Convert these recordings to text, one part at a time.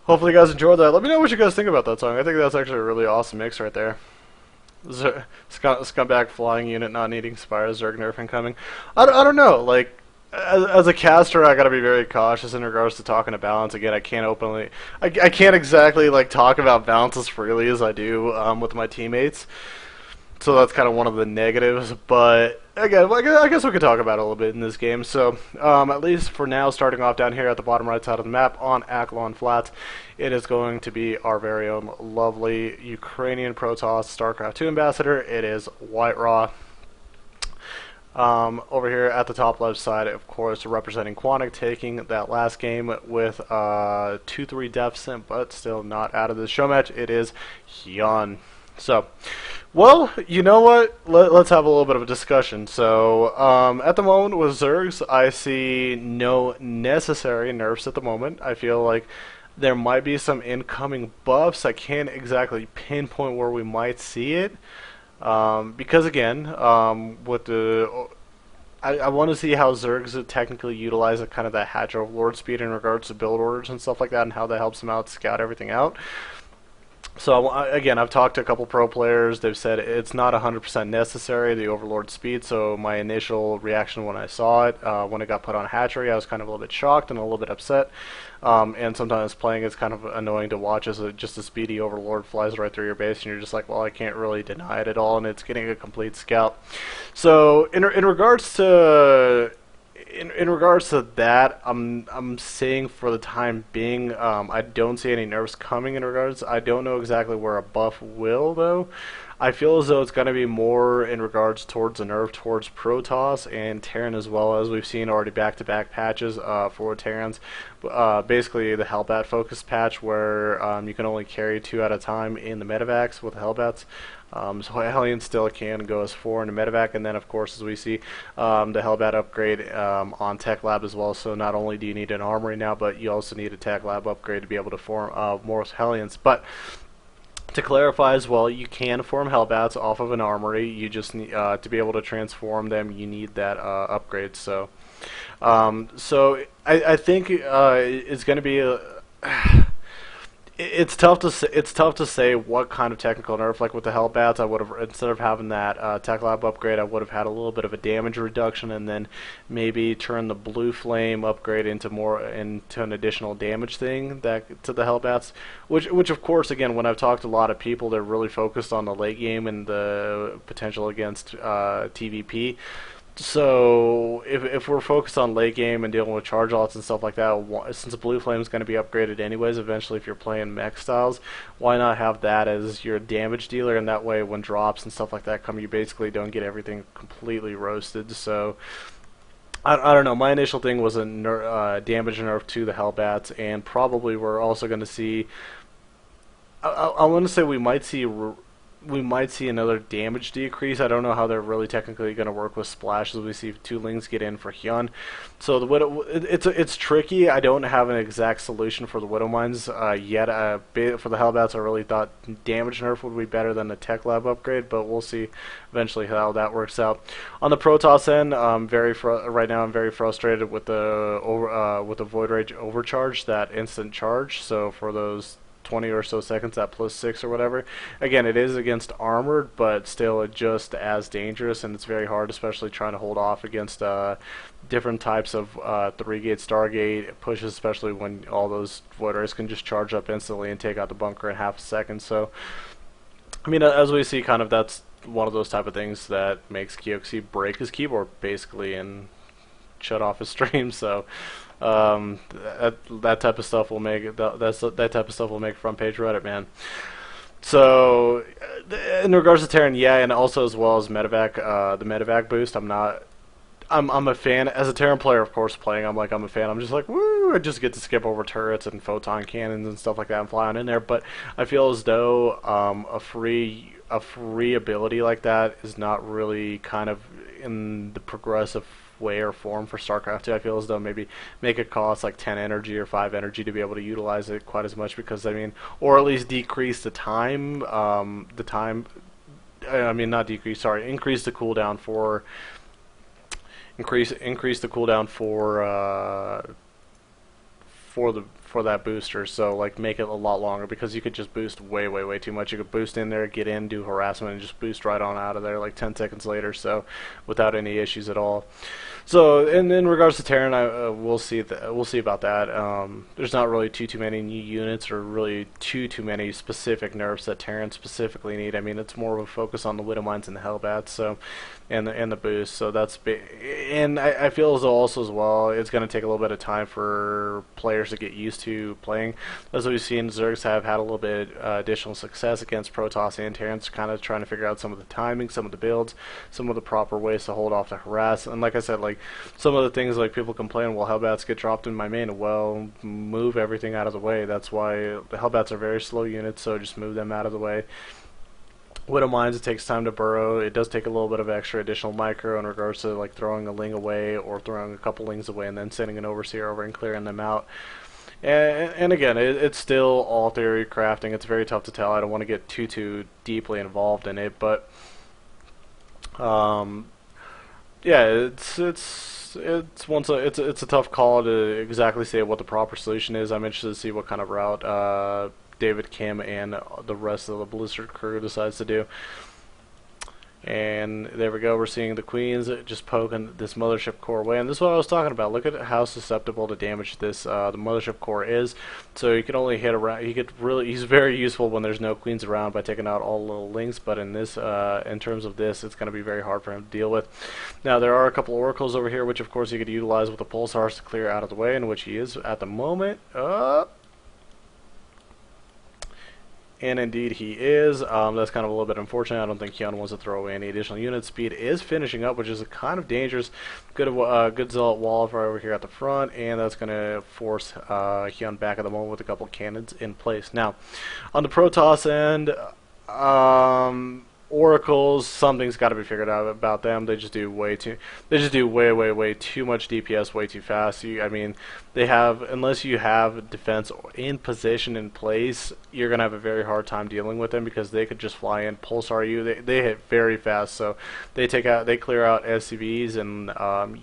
Hopefully you guys enjoyed that. Let me know what you guys think about that song. I think that's actually a really awesome mix right there. Scumbag flying unit not needing Spire, Zerg nerf incoming. I don't know. Like, as a caster, I gotta be very cautious in regards to talking to balance. Again, I can't openly, I can't exactly like talk about balance as freely as I do with my teammates. So that's kind of one of the negatives. But again, I guess we could talk about it a little bit in this game. So at least for now, starting off down here at the bottom right side of the map on Aklon Flats, it is going to be our very own lovely Ukrainian Protoss StarCraft 2 ambassador. It is White Raw. Over here at the top left side, of course, representing Quantic, taking that last game with 2-3 deficit, but still not out of the show match. It is Hyun. So, well, you know what? Let's have a little bit of a discussion. So, at the moment with Zergs, I see no necessary nerfs at the moment. I feel like there might be some incoming buffs. I can't exactly pinpoint where we might see it. Because again, with the I want to see how Zergs technically utilize kind of that hatch overlord speed in regards to build orders and stuff like that, and how that helps them out scout everything out. So again, I've talked to a couple pro players. They've said it's not 100% necessary, the overlord speed. So my initial reaction when I saw it, when it got put on hatchery, I was kind of a little bit shocked and a little bit upset. And sometimes playing is kind of annoying to watch as just a speedy overlord flies right through your base, and you're just like, well, I can't really deny it at all, and it's getting a complete scout. So in regards to in regards to that, I'm saying for the time being, I don't see any nerfs coming in regards. I don't know exactly where a buff will though. I feel as though it's going to be more in regards towards a nerf towards Protoss and Terran, as well as we've seen already back-to-back patches for Terrans. Basically the Hellbat focus patch where you can only carry 2 at a time in the medevacs with Hellbats. So Hellion still can go as 4 in the medevac, and then of course as we see the Hellbat upgrade on Tech Lab as well. So not only do you need an armory now, but you also need a Tech Lab upgrade to be able to form more Hellions. But to clarify as well, you can form Hellbats off of an armory. You just need to be able to transform them. You need that upgrade. So, I think it's going to be a it's tough to say, what kind of technical nerf. Like with the Hellbats, I would have, instead of having that Tech Lab upgrade, I would have had a little bit of a damage reduction, and then maybe turn the Blue Flame upgrade into an additional damage thing that to the Hellbats. Which of course, again, when I've talked to a lot of people, they're really focused on the late game and the potential against TVP. So if we're focused on late game and dealing with charge lots and stuff like that, since Blue Flame is going to be upgraded anyways eventually if you're playing mech styles, why not have that as your damage dealer, and that way when drops and stuff like that come, you basically don't get everything completely roasted. So I don't know, my initial thing was a damage nerf to the Hellbats, and probably we're also going to see, I want to say we might see another damage decrease. I don't know how they're really technically going to work with splashes. We see 2 Lings get in for Hyun. So the Widow, it's tricky. I don't have an exact solution for the Widow Mines yet. For the Hellbats, I really thought damage nerf would be better than the Tech Lab upgrade, but we'll see eventually how that works out. On the Protoss end, right now I'm very frustrated with the Void Rage overcharge, that instant charge. So for those 20 or so seconds at +6 or whatever. Again, it is against armored, but still just as dangerous, and it's very hard, especially trying to hold off against different types of 3-gate Stargate pushes, especially when all those Void Rays can just charge up instantly and take out the bunker in half a second. So, I mean, as we see, kind of that's one of those type of things that makes Kioxi break his keyboard, basically, and shut off his stream. So that type of stuff will make that type of stuff will make front page Reddit, man. So in regards to Terran, yeah, and also as well as medevac, the medevac boost, I'm a fan as a Terran player, of course. Playing, I'm a fan. I'm just like, woo! I just get to skip over turrets and photon cannons and stuff like that and fly on in there. But I feel as though a free ability like that is not really kind of in the progressive way or form for StarCraft 2. I feel as though maybe make it cost like 10 energy or 5 energy to be able to utilize it quite as much, because I mean, or at least decrease the time. I mean, not decrease. Sorry, increase the cooldown for. Increase the cooldown for for that booster. So like make it a lot longer, because you could just boost way too much. You could boost in there, get in, do harassment, and just boost right on out of there like 10 seconds later. So without any issues at all. So in regards to Terran, we'll see about that. There's not really too many new units, or really too many specific nerfs that Terran specifically need. I mean, it's more of a focus on the Widow Mines and the Hellbats, so and the boost. So that's and I feel as though also as well, it's going to take a little bit of time for players to get used to playing. As we've seen, Zergs have had a little bit additional success against Protoss and Terrans, kind of trying to figure out some of the timing, some of the builds, some of the proper ways to hold off the harass. And like I said, like some of the things like people complain, well, Hellbats get dropped in my main. Well, move everything out of the way. That's why the Hellbats are very slow units, so just move them out of the way. Widow Mines, it takes time to burrow. It does take a little bit of extra additional micro in regards to like throwing a Ling away, or throwing a couple Lings away and then sending an Overseer over and clearing them out. And again, it's still all theory crafting. It's very tough to tell. I don't want to get too deeply involved in it, but yeah, it's a tough call to exactly say what the proper solution is. I'm interested to see what kind of route David, Kim, and the rest of the Blizzard crew decides to do. And there we go. We're seeing the Queens just poking this Mothership Core away, and this is what I was talking about. Look at how susceptible to damage this the Mothership Core is. So you can only hit around. He's very useful when there's no Queens around by taking out all the little Lings. But in this, in terms of this, it's going to be very hard for him to deal with. Now there are a couple Oracles over here, which of course you could utilize with the Pulsars to clear out of the way, in which he is at the moment. And indeed he is. That's kind of a little bit unfortunate. I don't think Hyun wants to throw away any additional units. Speed is finishing up, which is a kind of dangerous. Good Zealot wall right over here at the front, and that's going to force Hyun back at the moment with a couple cannons in place. Now, on the Protoss end, Oracles, something's got to be figured out about them. They just do way too much DPS way too fast. I mean, they have, unless you have defense in position in place, you're gonna have a very hard time dealing with them, because they could just fly in, pulsar you. They hit very fast, so they clear out SCVs and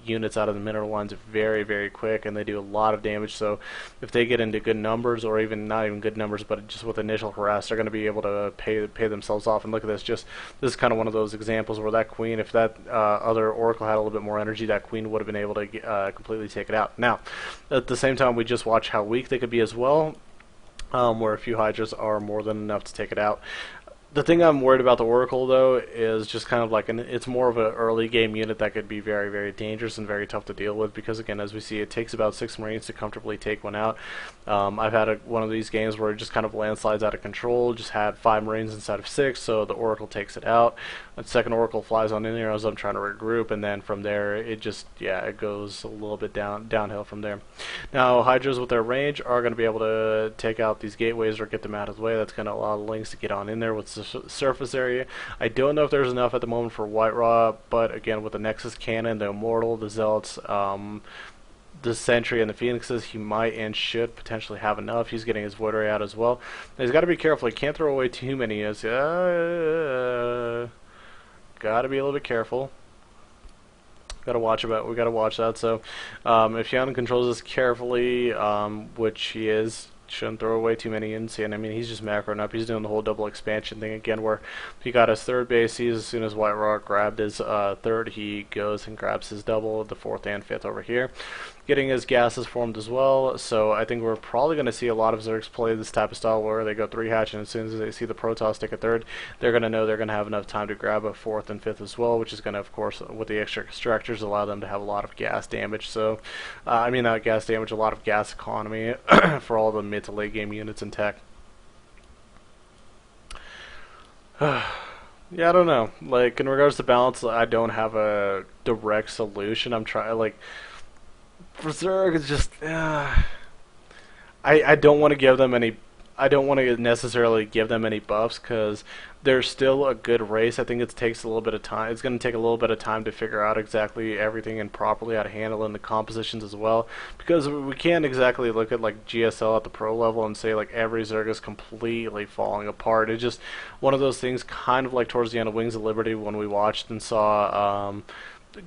units out of the mineral lines very quick, and they do a lot of damage. So if they get into good numbers, or even not even good numbers, but just with initial harass, they're gonna be able to pay themselves off. And look at this, this is kind of one of those examples where that Queen, if that other Oracle had a little bit more energy, that Queen would have been able to completely take it out. Now, at the same time, we just watch how weak they could be as well, where a few Hydras are more than enough to take it out. The thing I'm worried about the Oracle, though, is just kind of like it's more of an early game unit that could be very dangerous and very tough to deal with, because again, as we see, it takes about 6 Marines to comfortably take one out. I've had one of these games where it just kind of landslides out of control, just had 5 Marines instead of 6, so the Oracle takes it out. The second Oracle flies on in there as I'm trying to regroup, and then from there, it just, yeah, it goes a little bit downhill from there. Now, Hydras with their range are going to be able to take out these gateways or get them out of the way. That's going to allow the Lings to get on in there with surface area. I don't know if there's enough at the moment for White Raw, but again, with the Nexus Cannon, the Immortal, the Zealots, the Sentry, and the Phoenixes, he might and should potentially have enough. He's getting his Void Ray out as well. Now, he's got to be careful. He can't throw away too many. Got to be a little bit careful. We got to watch that. So, if Hyun controls this carefully, which he is, shouldn't throw away too many units. And I mean, he's just macroing up. He's doing the whole double expansion thing again, where he got his third base. As soon as White Rock grabbed his third, he goes and grabs his double, the fourth and fifth over here, getting his gases formed as well. So I think we're probably going to see a lot of Zergs play this type of style, where they go 3 hatch, and as soon as they see the Protoss take a third, they're going to know they're going to have enough time to grab a fourth and fifth as well, which is going to, of course, with the extra extractors, allow them to have a lot of gas damage. So, I mean, not gas damage, a lot of gas economy for all the mid to late game units in tech. Yeah, I don't know. Like, in regards to balance, I don't have a direct solution. I'm trying, like, for Zerg, it's just, I don't want to give them any, I don't want to necessarily give them any buffs, because they're still a good race. I think it takes a little bit of time. It's going to take a little bit of time to figure out exactly everything and properly how to handle in the compositions as well, because we can't exactly look at like GSL at the pro level and say like every Zerg is completely falling apart. It's just one of those things, kind of like towards the end of Wings of Liberty when we watched and saw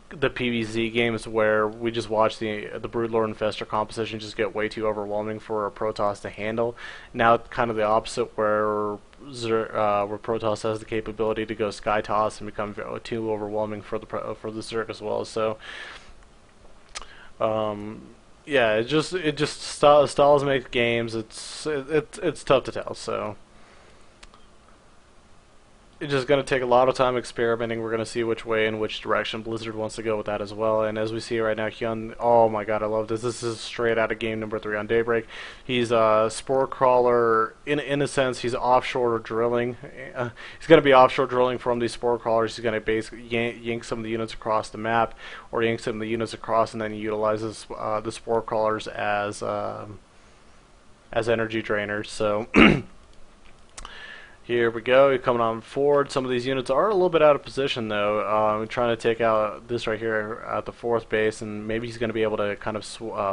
the PvZ games where we just watch the Broodlord Infestor composition just get way too overwhelming for a Protoss to handle. Now kind of the opposite where where Protoss has the capability to go Sky Toss and become too overwhelming for the Zerg as well. So yeah, it just stalls make games. It's tough to tell. So it's just going to take a lot of time experimenting. We're going to see which way and which direction Blizzard wants to go with that as well. And as we see right now, Hyun, oh my god, I love this. This is straight out of game number 3 on Daybreak. He's a Spore Crawler. In a sense, he's offshore drilling. He's going to be offshore drilling from these Spore Crawlers. He's going to basically yank some of the units across the map, or yank some of the units across, and then he utilizes the Spore Crawlers as energy drainers. So here we go, you're coming on forward. Some of these units are a little bit out of position though. Trying to take out this right here at the 4th base, and maybe he's going to be able to kind of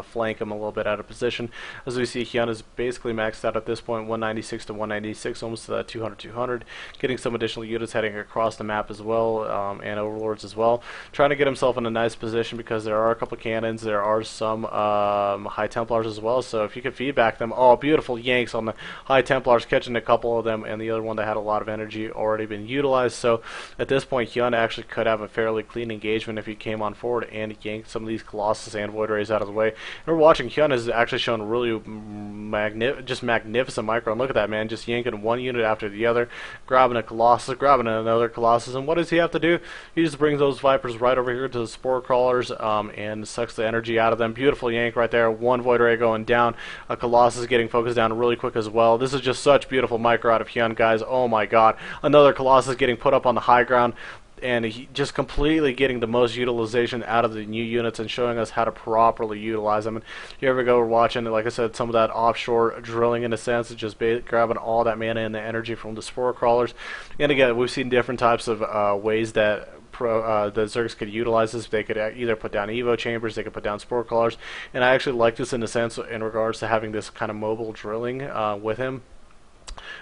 flank him a little bit out of position. As we see, Hyun is basically maxed out at this point, 196 to 196, almost to that 200-200. Getting some additional units heading across the map as well, and Overlords as well. Trying to get himself in a nice position because there are a couple cannons, there are some High Templars as well, so if you could feedback them, oh, beautiful yanks on the High Templars, catching a couple of them, and the other one that had a lot of energy already been utilized. So at this point, Hyun actually could have a fairly clean engagement if he came on forward and yanked some of these Colossus and Void Rays out of the way. And we're watching, Hyun has actually shown really magnificent micro. And look at that, man, just yanking one unit after the other, grabbing a Colossus, grabbing another Colossus, and what does he have to do? He just brings those Vipers right over here to the Spore Crawlers and sucks the energy out of them. Beautiful yank right there. One Void Ray going down. A Colossus getting focused down really quick as well. This is just such beautiful micro out of Hyun, guys. Oh my god. Another Colossus getting put up on the high ground, and he just completely getting the most utilization out of the new units and showing us how to properly utilize them. And here we go, we're watching, like I said, some of that offshore drilling in a sense, just grabbing all that mana and the energy from the Spore Crawlers. And again, we've seen different types of ways that the Zergs could utilize this. They could either put down Evo chambers, they could put down Spore Crawlers, and I actually like this in a sense in regards to having this kind of mobile drilling with him.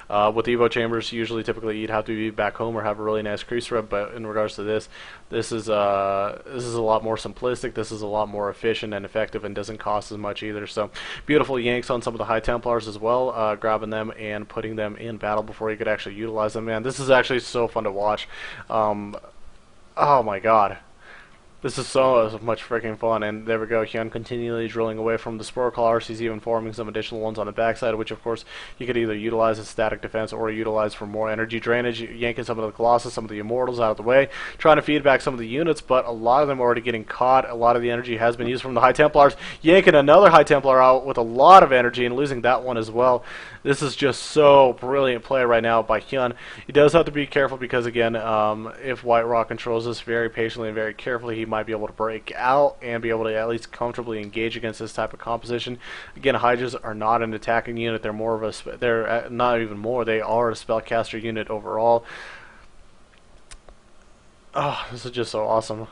With Evo chambers, usually typically you'd have to be back home or have a really nice crease rep, but in regards to this is a lot more simplistic. This is a lot more efficient and effective, and doesn't cost as much either. So beautiful yanks on some of the High Templars as well, grabbing them and putting them in battle before you could actually utilize them. Man, this is actually so fun to watch. Oh my god. This is so much freaking fun, and there we go, Hyun continually drilling away from the Spore Crawlers. He's even forming some additional ones on the backside, which of course you could either utilize as static defense or utilize for more energy drainage, yanking some of the Colossus, some of the Immortals out of the way, trying to feed back some of the units, but a lot of them are already getting caught. A lot of the energy has been used from the High Templars, yanking another High Templar out with a lot of energy and losing that one as well. This is just so brilliant play right now by Hyun. He does have to be careful because, again, if White Rock controls this very patiently and very carefully, he might be able to break out and be able to at least comfortably engage against this type of composition. Again, Hydras are not an attacking unit. They're more of a they're not even more. They are a spellcaster unit overall. Oh, this is just so awesome,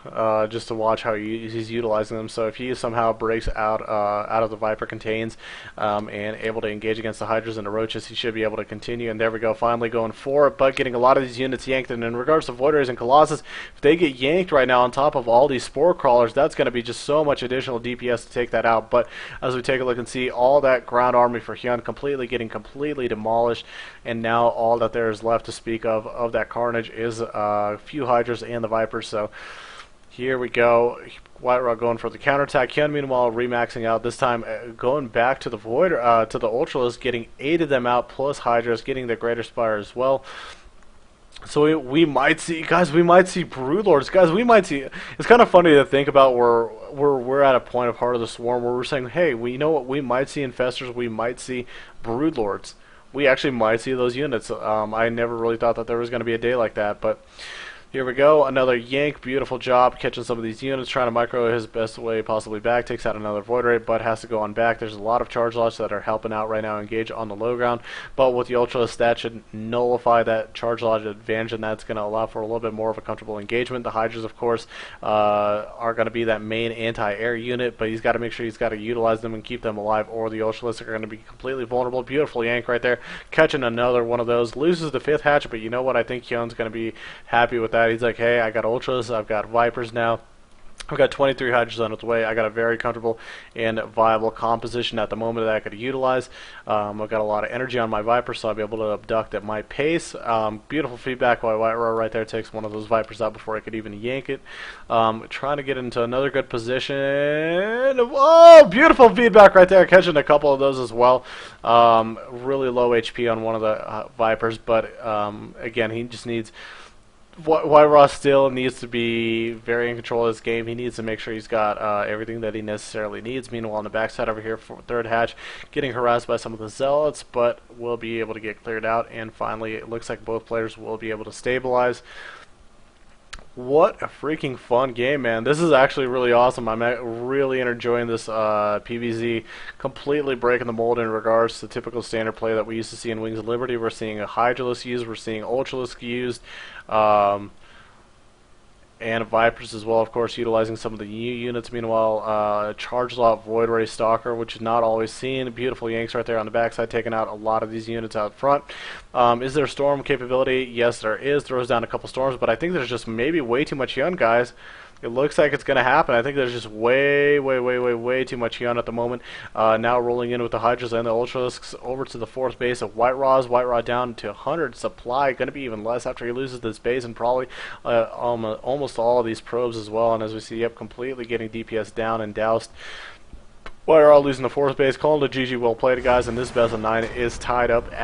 just to watch how he's utilizing them. So if he somehow breaks out of the Viper contains and able to engage against the Hydras and the Roaches, he should be able to continue. And there we go, finally going for it, but getting a lot of these units yanked. And in regards to Void Rays and Colossus, if they get yanked right now on top of all these Spore Crawlers, that's going to be just so much additional DPS to take that out. But as we take a look and see, all that ground army for Hyun getting completely demolished, and now all that there is left to speak of that carnage is a few Hydras and the Vipers. So here we go, White Rock going for the counterattack. Hyun meanwhile remaxing out, this time going back to the Void, to the Ultras, getting 8 of them out plus Hydras, getting the Greater Spire as well. So we might see, guys, we might see Broodlords. Guys, we might see, it's kind of funny to think about where we're at a point of Heart of the Swarm where we're saying, hey, you know what, we might see Infestors, we might see Broodlords. We actually might see those units. I never really thought that there was going to be a day like that, but here we go, another yank, beautiful job catching some of these units, trying to micro his best way possibly back, takes out another Void Ray, but has to go on back. There's a lot of charge loss that are helping out right now, engage on the low ground, but with the Ultra, that should nullify that charge loss advantage, and that's going to allow for a little bit more of a comfortable engagement. The Hydras, of course, are going to be that main anti-air unit, but he's got to make sure he's got to utilize them and keep them alive, or the Ultralists are going to be completely vulnerable. Beautiful yank right there, catching another one of those, loses the 5th hatch, but you know what, I think Hyun's going to be happy with that. He's like, hey, I got Ultras, I've got Vipers now. I've got 23 hydrogens on its way. I got a very comfortable and viable composition at the moment that I could utilize. I've got a lot of energy on my Viper, so I'll be able to abduct at my pace. Beautiful feedback by White Raw right there. Takes one of those Vipers out before I could even yank it. Trying to get into another good position. Oh, beautiful feedback right there. Catching a couple of those as well. Really low HP on one of the Vipers, but again, he just needs... White Raw still needs to be very in control of this game. He needs to make sure he's got everything that he necessarily needs. Meanwhile, on the backside over here for third hatch, getting harassed by some of the zealots, but will be able to get cleared out. And finally, it looks like both players will be able to stabilize. What a freaking fun game, man. This is actually really awesome. I'm really enjoying this PvZ, completely breaking the mold in regards to the typical standard play that we used to see in Wings of Liberty. We're seeing a Hydralisk used, we're seeing Ultralisk used, and Vipers as well, of course, utilizing some of the new units. Meanwhile, Charged Lot Void Ray Stalker, which is not always seen. Beautiful yanks right there on the backside, taking out a lot of these units out front. Is there storm capability? Yes, there is. Throws down a couple storms, but I think there's just maybe way too much Hyun, guys. It looks like it's going to happen. I think there's just way too much Hyun at the moment. Now rolling in with the Hydras and the Ultralisks over to the fourth base of White Raws. White Raw down to 100 supply. Going to be even less after he loses this base and probably almost all of these probes as well. And as we see, yep, completely getting DPS down and doused. White Raw losing the fourth base. Calling the GG. Well played, guys. And this best of 9 is tied up at